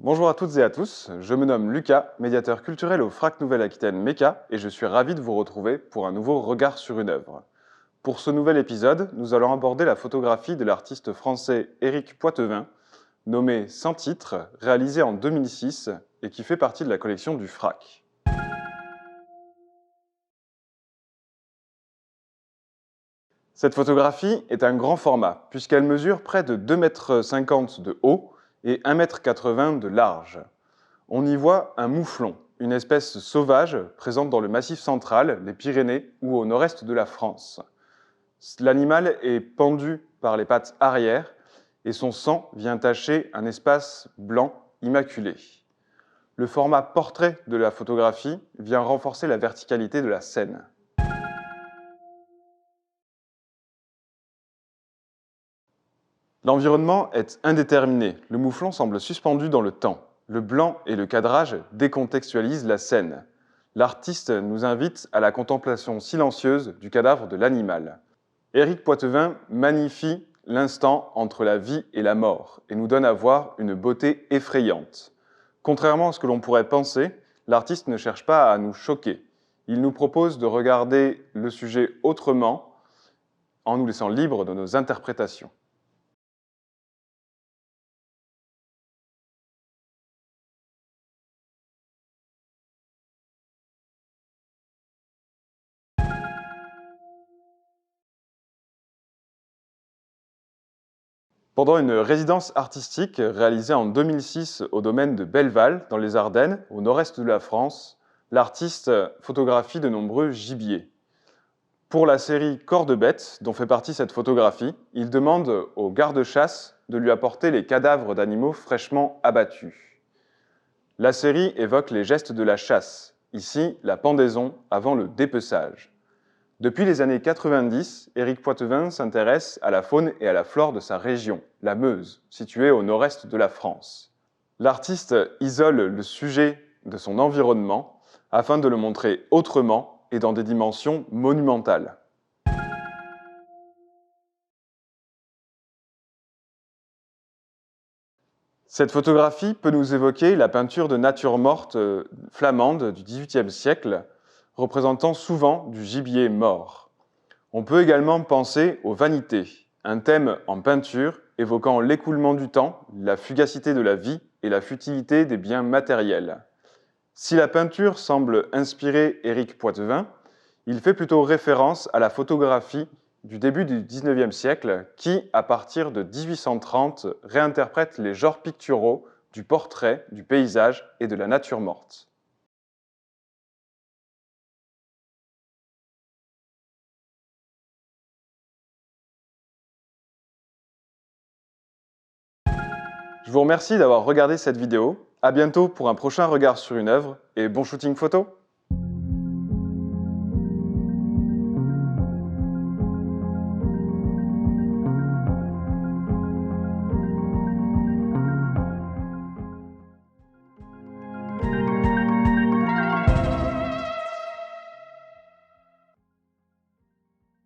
Bonjour à toutes et à tous, je me nomme Lucas, médiateur culturel au FRAC Nouvelle-Aquitaine MECA et je suis ravi de vous retrouver pour un nouveau regard sur une œuvre. Pour ce nouvel épisode, nous allons aborder la photographie de l'artiste français Éric Poitevin, nommé Sans titre, réalisé en 2006 et qui fait partie de la collection du FRAC. Cette photographie est un grand format puisqu'elle mesure près de 2,50 m de haut et 1,80 m de large. On y voit un mouflon, une espèce sauvage présente dans le Massif central, les Pyrénées ou au nord-est de la France. L'animal est pendu par les pattes arrière et son sang vient tacher un espace blanc immaculé. Le format portrait de la photographie vient renforcer la verticalité de la scène. L'environnement est indéterminé, le mouflon semble suspendu dans le temps. Le blanc et le cadrage décontextualisent la scène. L'artiste nous invite à la contemplation silencieuse du cadavre de l'animal. Éric Poitevin magnifie l'instant entre la vie et la mort et nous donne à voir une beauté effrayante. Contrairement à ce que l'on pourrait penser, l'artiste ne cherche pas à nous choquer. Il nous propose de regarder le sujet autrement en nous laissant libres de nos interprétations. Pendant une résidence artistique réalisée en 2006 au domaine de Belleval, dans les Ardennes, au nord-est de la France, l'artiste photographie de nombreux gibiers. Pour la série Corps de bête, dont fait partie cette photographie, il demande au garde-chasse de lui apporter les cadavres d'animaux fraîchement abattus. La série évoque les gestes de la chasse, ici la pendaison avant le dépeçage. Depuis les années 90, Éric Poitevin s'intéresse à la faune et à la flore de sa région, la Meuse, située au nord-est de la France. L'artiste isole le sujet de son environnement afin de le montrer autrement et dans des dimensions monumentales. Cette photographie peut nous évoquer la peinture de nature morte flamande du XVIIIe siècle, représentant souvent du gibier mort. On peut également penser aux vanités, un thème en peinture évoquant l'écoulement du temps, la fugacité de la vie et la futilité des biens matériels. Si la peinture semble inspirer Éric Poitevin, il fait plutôt référence à la photographie du début du XIXe siècle qui, à partir de 1830, réinterprète les genres picturaux du portrait, du paysage et de la nature morte. Je vous remercie d'avoir regardé cette vidéo. À bientôt pour un prochain regard sur une œuvre et bon shooting photo!